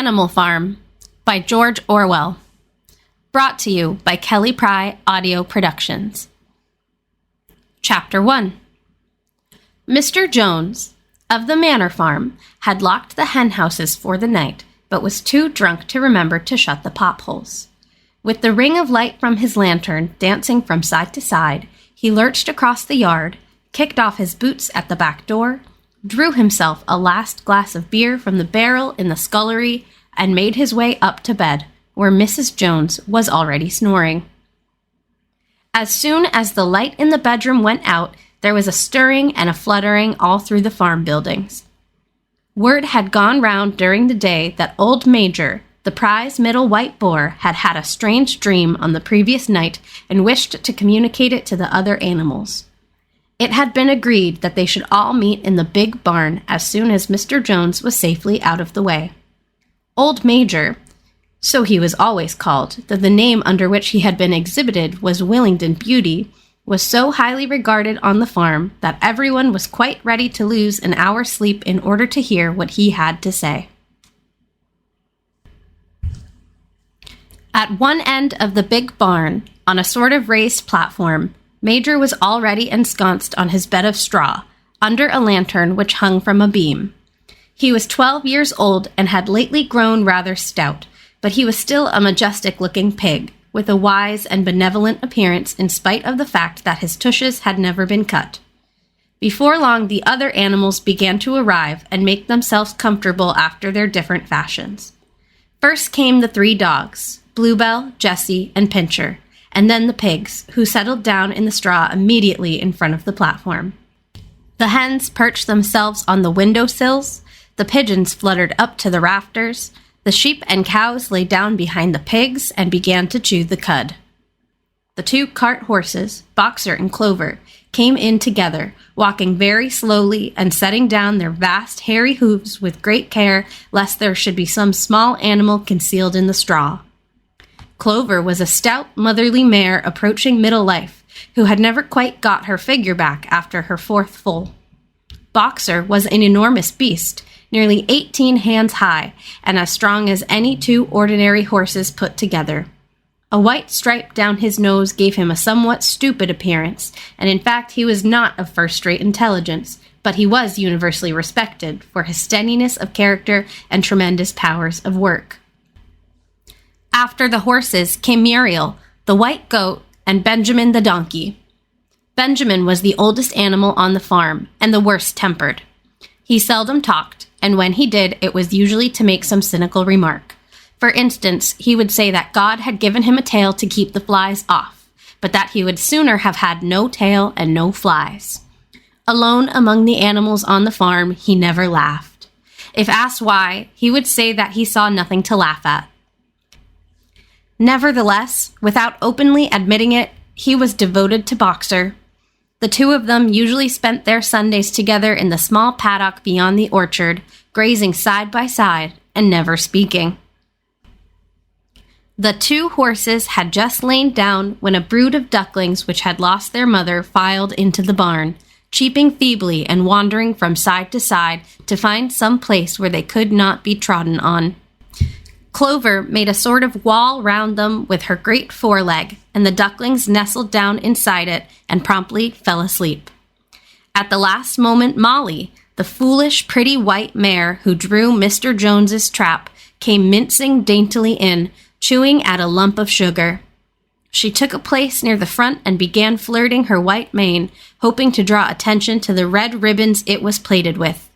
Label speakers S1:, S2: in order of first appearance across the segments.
S1: Animal Farm by George Orwell. Brought to you by Kelly Pry Audio Productions. Chapter 1. Mr. Jones, of the Manor Farm, had locked the hen houses for the night, but was too drunk to remember to shut the potholes. With the ring of light from his lantern dancing from side to side, he lurched across the yard, kicked off his boots at the back door, drew himself a last glass of beer from the barrel in the scullery, and made his way up to bed, where Mrs. Jones was already snoring. As soon as the light in the bedroom went out, there was a stirring and a fluttering all through the farm buildings. Word had gone round during the day that old Major, the prize middle white boar, had had a strange dream on the previous night and wished to communicate it to the other animals. It had been agreed that they should all meet in the big barn as soon as Mr. Jones was safely out of the way. Old Major, so he was always called, though the name under which he had been exhibited was Willingdon Beauty, was so highly regarded on the farm that everyone was quite ready to lose an hour's sleep in order to hear what he had to say. At one end of the big barn, on a sort of raised platform, Major was already ensconced on his bed of straw, under a lantern which hung from a beam. He was 12 years old and had lately grown rather stout, but he was still a majestic-looking pig, with a wise and benevolent appearance in spite of the fact that his tushes had never been cut. Before long, the other animals began to arrive and make themselves comfortable after their different fashions. First came the 3 dogs, Bluebell, Jessie, and Pincher, and then the pigs, who settled down in the straw immediately in front of the platform. The hens perched themselves on the window sills, the pigeons fluttered up to the rafters, the sheep and cows lay down behind the pigs and began to chew the cud. The 2 cart horses, Boxer and Clover, came in together, walking very slowly and setting down their vast hairy hooves with great care lest there should be some small animal concealed in the straw. Clover was a stout, motherly mare approaching middle life, who had never quite got her figure back after her 4th foal. Boxer was an enormous beast, nearly 18 hands high, and as strong as any 2 ordinary horses put together. A white stripe down his nose gave him a somewhat stupid appearance, and in fact he was not of first-rate intelligence, but he was universally respected for his steadiness of character and tremendous powers of work. After the horses came Muriel, the white goat, and Benjamin the donkey. Benjamin was the oldest animal on the farm, and the worst-tempered. He seldom talked, and when he did, it was usually to make some cynical remark. For instance, he would say that God had given him a tail to keep the flies off, but that he would sooner have had no tail and no flies. Alone among the animals on the farm, he never laughed. If asked why, he would say that he saw nothing to laugh at. Nevertheless, without openly admitting it, he was devoted to Boxer. The 2 of them usually spent their Sundays together in the small paddock beyond the orchard, grazing side by side and never speaking. The 2 horses had just lain down when a brood of ducklings which had lost their mother filed into the barn, cheeping feebly and wandering from side to side to find some place where they could not be trodden on. Clover made a sort of wall round them with her great foreleg, and the ducklings nestled down inside it and promptly fell asleep. At the last moment, Molly, the foolish, pretty white mare who drew Mr. Jones's trap, came mincing daintily in, chewing at a lump of sugar. She took a place near the front and began flirting her white mane, hoping to draw attention to the red ribbons it was plaited with.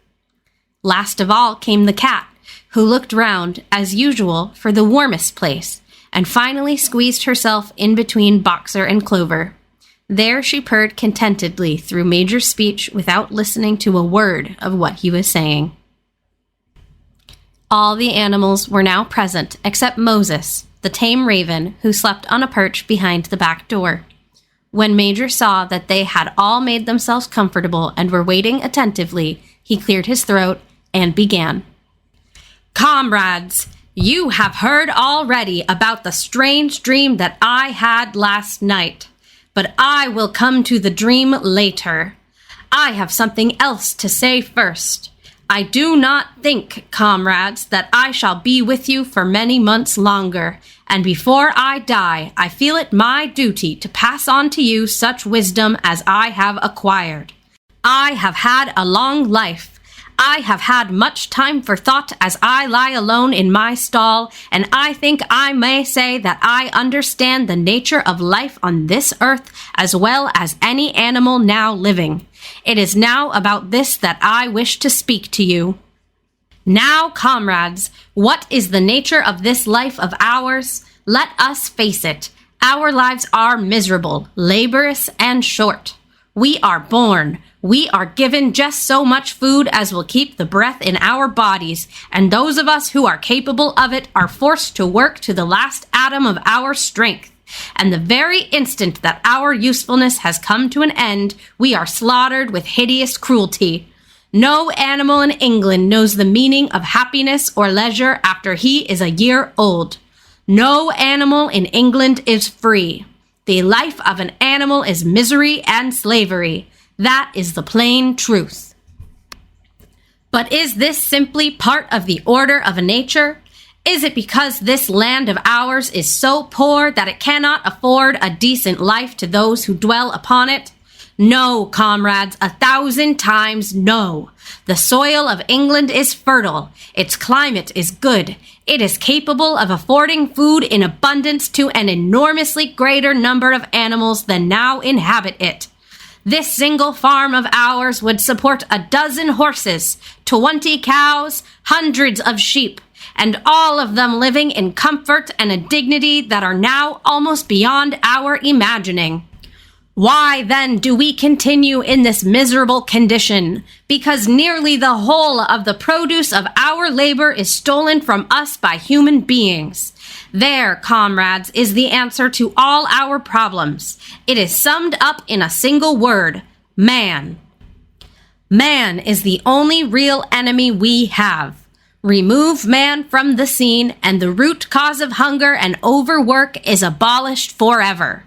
S1: Last of all came the cat, who looked round, as usual, for the warmest place, and finally squeezed herself in between Boxer and Clover. There she purred contentedly through Major's speech without listening to a word of what he was saying. All the animals were now present except Moses, the tame raven, who slept on a perch behind the back door. When Major saw that they had all made themselves comfortable and were waiting attentively, he cleared his throat and began. "Comrades, you have heard already about the strange dream that I had last night, but I will come to the dream later. I have something else to say first. I do not think, comrades, that I shall be with you for many months longer, and before I die, I feel it my duty to pass on to you such wisdom as I have acquired. I have had a long life. I have had much time for thought as I lie alone in my stall, and I think I may say that I understand the nature of life on this earth as well as any animal now living. It is now about this that I wish to speak to you. Now, comrades, what is the nature of this life of ours? Let us face it. Our lives are miserable, laborious, and short. We are born. We are given just so much food as will keep the breath in our bodies, and those of us who are capable of it are forced to work to the last atom of our strength. And the very instant that our usefulness has come to an end, we are slaughtered with hideous cruelty. No animal in England knows the meaning of happiness or leisure after he is a year old. No animal in England is free. The life of an animal is misery and slavery. That is the plain truth. But is this simply part of the order of nature? Is it because this land of ours is so poor that it cannot afford a decent life to those who dwell upon it? No, comrades, 1,000 times no. The soil of England is fertile. Its climate is good. It is capable of affording food in abundance to an enormously greater number of animals than now inhabit it. This single farm of ours would support 12 horses, 20 cows, hundreds of sheep, and all of them living in comfort and a dignity that are now almost beyond our imagining. Why, then, do we continue in this miserable condition? Because nearly the whole of the produce of our labor is stolen from us by human beings. There, comrades, is the answer to all our problems. It is summed up in a single word: man. Man is the only real enemy we have. Remove man from the scene, and the root cause of hunger and overwork is abolished forever.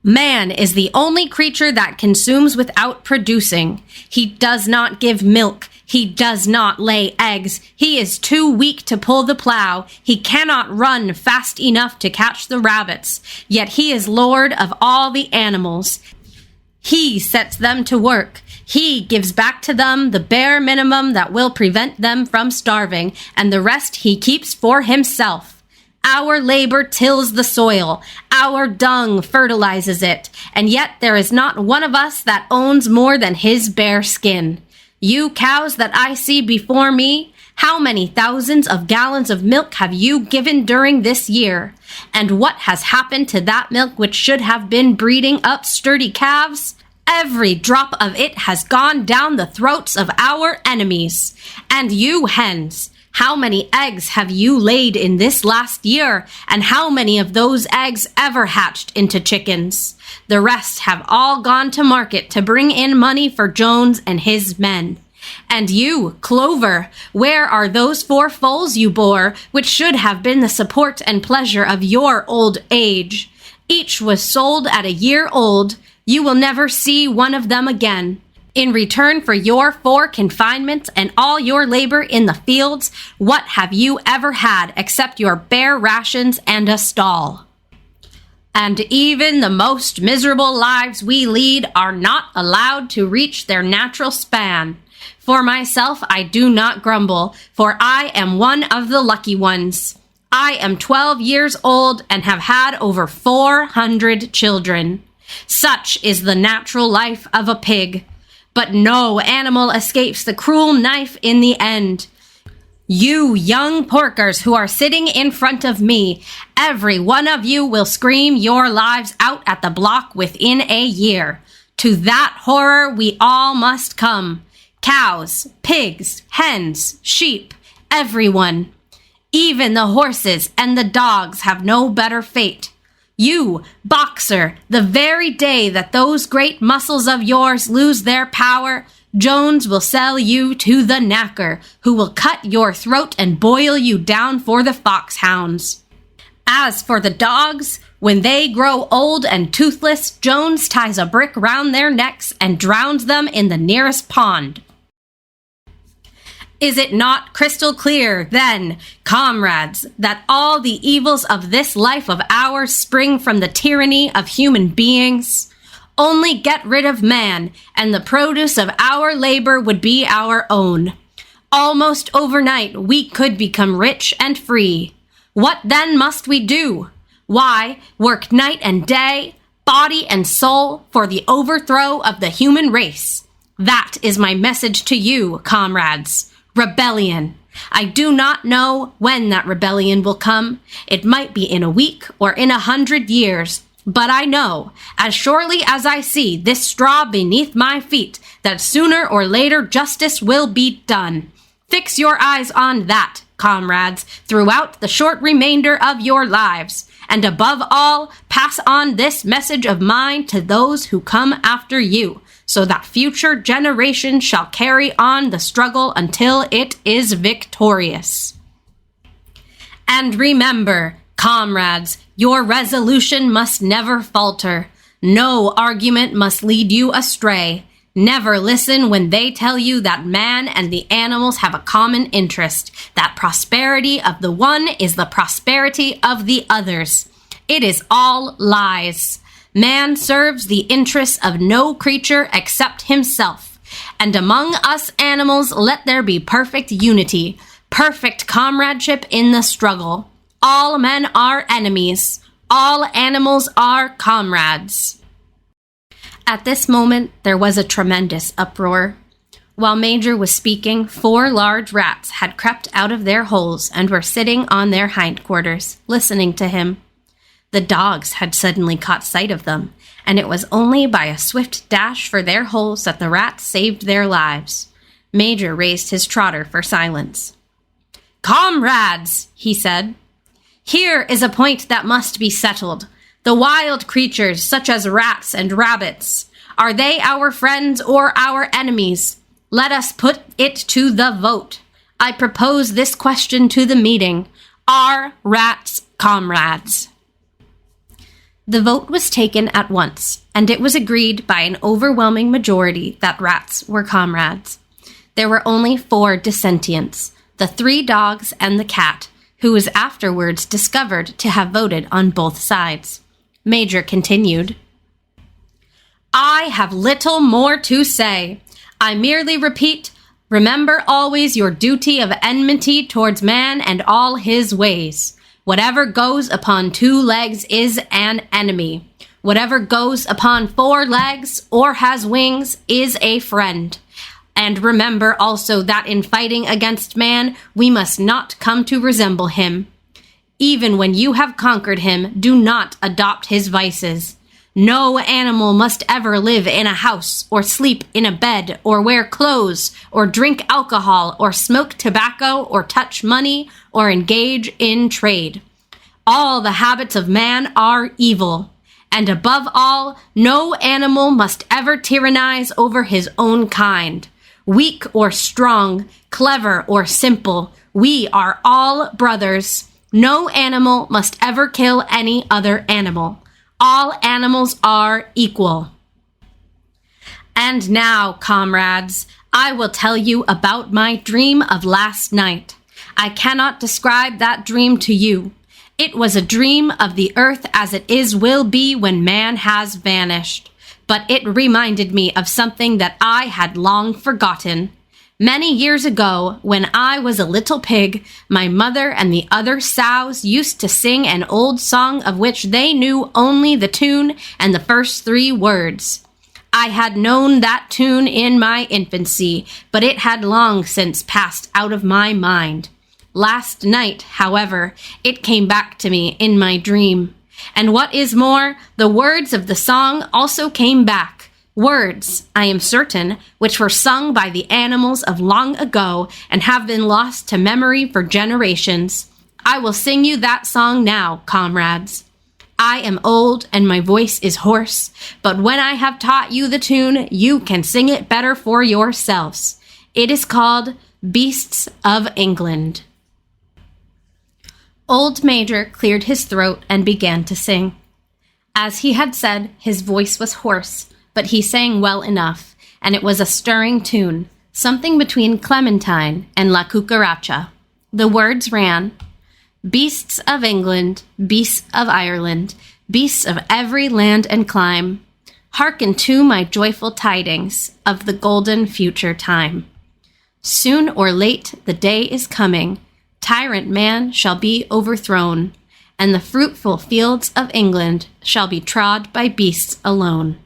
S1: Man is the only creature that consumes without producing. He does not give milk. He does not lay eggs. He is too weak to pull the plow. He cannot run fast enough to catch the rabbits. Yet he is lord of all the animals. He sets them to work. He gives back to them the bare minimum that will prevent them from starving, and the rest he keeps for himself. Our labor tills the soil. Our dung fertilizes it. And yet there is not one of us that owns more than his bare skin. You cows that I see before me, how many thousands of gallons of milk have you given during this year? And what has happened to that milk which should have been breeding up sturdy calves? Every drop of it has gone down the throats of our enemies. And you hens, how many eggs have you laid in this last year, and how many of those eggs ever hatched into chickens? The rest have all gone to market to bring in money for Jones and his men. And you, Clover, where are those 4 foals you bore, which should have been the support and pleasure of your old age? Each was sold at a year old. You will never see one of them again. In return for your 4 confinements and all your labor in the fields, what have you ever had except your bare rations and a stall? And even the most miserable lives we lead are not allowed to reach their natural span. For myself, I do not grumble, for I am one of the lucky ones. I am 12 years old and have had over 400 children. Such is the natural life of a pig. But no animal escapes the cruel knife in the end. You young porkers who are sitting in front of me, every one of you will scream your lives out at the block within a year. To that horror we all must come. Cows, pigs, hens, sheep, everyone. Even the horses and the dogs have no better fate. You, boxer, the very day that those great muscles of yours lose their power, Jones will sell you to the knacker, who will cut your throat and boil you down for the foxhounds. As for the dogs, when they grow old and toothless, Jones ties a brick round their necks and drowns them in the nearest pond. Is it not crystal clear, then, comrades, that all the evils of this life of ours spring from the tyranny of human beings? Only get rid of man, and the produce of our labor would be our own. Almost overnight, we could become rich and free. What then must we do? Why, work night and day, body and soul, for the overthrow of the human race. That is my message to you, comrades. Rebellion. I do not know when that rebellion will come. It might be in a week or in 100 years. But I know, as surely as I see this straw beneath my feet, that sooner or later justice will be done. Fix your eyes on that, comrades, throughout the short remainder of your lives. And above all, pass on this message of mine to those who come after you, so that future generations shall carry on the struggle until it is victorious. And remember, comrades, your resolution must never falter. No argument must lead you astray. Never listen when they tell you that man and the animals have a common interest, that prosperity of the one is the prosperity of the others. It is all lies. Man serves the interests of no creature except himself. And among us animals, let there be perfect unity, perfect comradeship in the struggle. All men are enemies. All animals are comrades. At this moment, there was a tremendous uproar. While Major was speaking, 4 large rats had crept out of their holes and were sitting on their hindquarters, listening to him. The dogs had suddenly caught sight of them, and it was only by a swift dash for their holes that the rats saved their lives. Major raised his trotter for silence. "Comrades," he said, "here is a point that must be settled. The wild creatures, such as rats and rabbits, are they our friends or our enemies? Let us put it to the vote. I propose this question to the meeting. Are rats comrades?" The vote was taken at once, and it was agreed by an overwhelming majority that rats were comrades. There were only 4 dissentients, the 3 dogs and the cat, who was afterwards discovered to have voted on both sides. Major continued, "I have little more to say. I merely repeat, remember always your duty of enmity towards man and all his ways. Whatever goes upon 2 legs is an enemy. Whatever goes upon 4 legs or has wings is a friend. And remember also that in fighting against man, we must not come to resemble him. Even when you have conquered him, do not adopt his vices. No animal must ever live in a house, or sleep in a bed, or wear clothes, or drink alcohol, or smoke tobacco, or touch money, or engage in trade. All the habits of man are evil. And above all, no animal must ever tyrannize over his own kind. Weak or strong, clever or simple, we are all brothers. No animal must ever kill any other animal. All animals are equal. And now, comrades, I will tell you about my dream of last night. I cannot describe that dream to you. It was a dream of the earth as it is will be when man has vanished. But it reminded me of something that I had long forgotten. Many years ago, when I was a little pig, my mother and the other sows used to sing an old song of which they knew only the tune and the first 3 words. I had known that tune in my infancy, but it had long since passed out of my mind. Last night, however, it came back to me in my dream. And what is more, the words of the song also came back. Words, I am certain, which were sung by the animals of long ago and have been lost to memory for generations. I will sing you that song now, comrades. I am old and my voice is hoarse, but when I have taught you the tune, you can sing it better for yourselves. It is called Beasts of England. Old Major cleared his throat and began to sing. As he had said, his voice was hoarse, but he sang well enough, and it was a stirring tune, something between Clementine and La Cucaracha. The words ran, "Beasts of England, beasts of Ireland, beasts of every land and clime, hearken to my joyful tidings of the golden future time. Soon or late the day is coming, tyrant man shall be overthrown, and the fruitful fields of England shall be trod by beasts alone.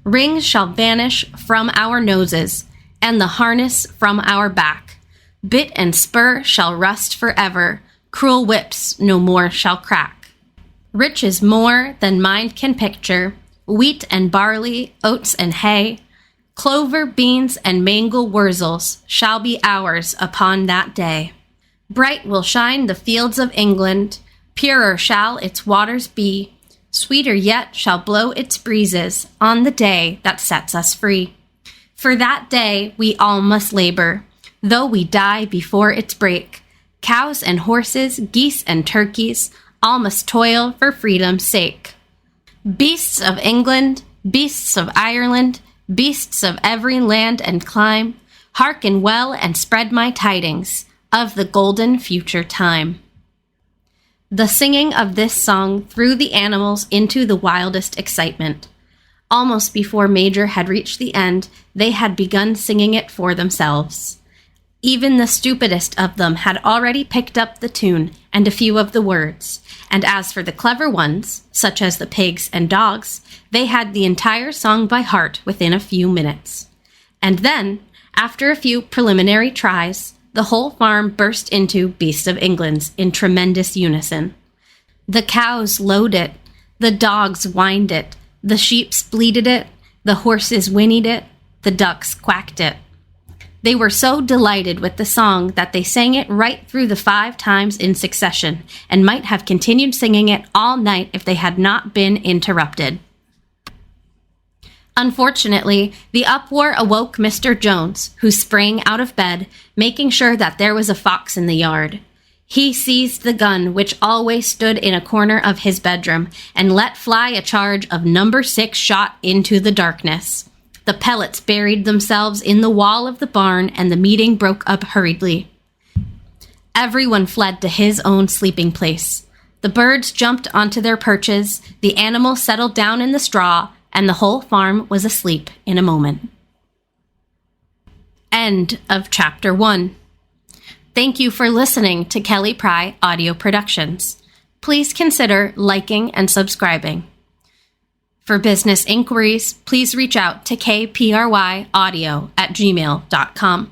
S1: Rings shall vanish from our noses, and the harness from our back. Bit and spur shall rust forever, cruel whips no more shall crack. Riches more than mind can picture, wheat and barley, oats and hay, clover, beans, and mangel wurzels shall be ours upon that day. Bright will shine the fields of England, purer shall its waters be, sweeter yet shall blow its breezes on the day that sets us free. For that day we all must labor, though we die before its break. Cows and horses, geese and turkeys, all must toil for freedom's sake. Beasts of England, beasts of Ireland, beasts of every land and clime, hearken well and spread my tidings of the golden future time." The singing of this song threw the animals into the wildest excitement. Almost before Major had reached the end, they had begun singing it for themselves. Even the stupidest of them had already picked up the tune and a few of the words, and as for the clever ones, such as the pigs and dogs, they had the entire song by heart within a few minutes. And then, after a few preliminary tries, the whole farm burst into Beasts of England's in tremendous unison. The cows lowed it, the dogs whined it, the sheep bleated it, the horses whinnied it, the ducks quacked it. They were so delighted with the song that they sang it right through the 5 times in succession, and might have continued singing it all night if they had not been interrupted. Unfortunately, the uproar awoke Mr. Jones, who sprang out of bed, making sure that there was a fox in the yard. He seized the gun, which always stood in a corner of his bedroom, and let fly a charge of number 6 shot into the darkness. The pellets buried themselves in the wall of the barn, and the meeting broke up hurriedly. Everyone fled to his own sleeping place. The birds jumped onto their perches, the animals settled down in the straw, and the whole farm was asleep in a moment. End of Chapter 1. Thank you for listening to Kelly Pry Audio Productions. Please consider liking and subscribing. For business inquiries, please reach out to kpryaudio@gmail.com.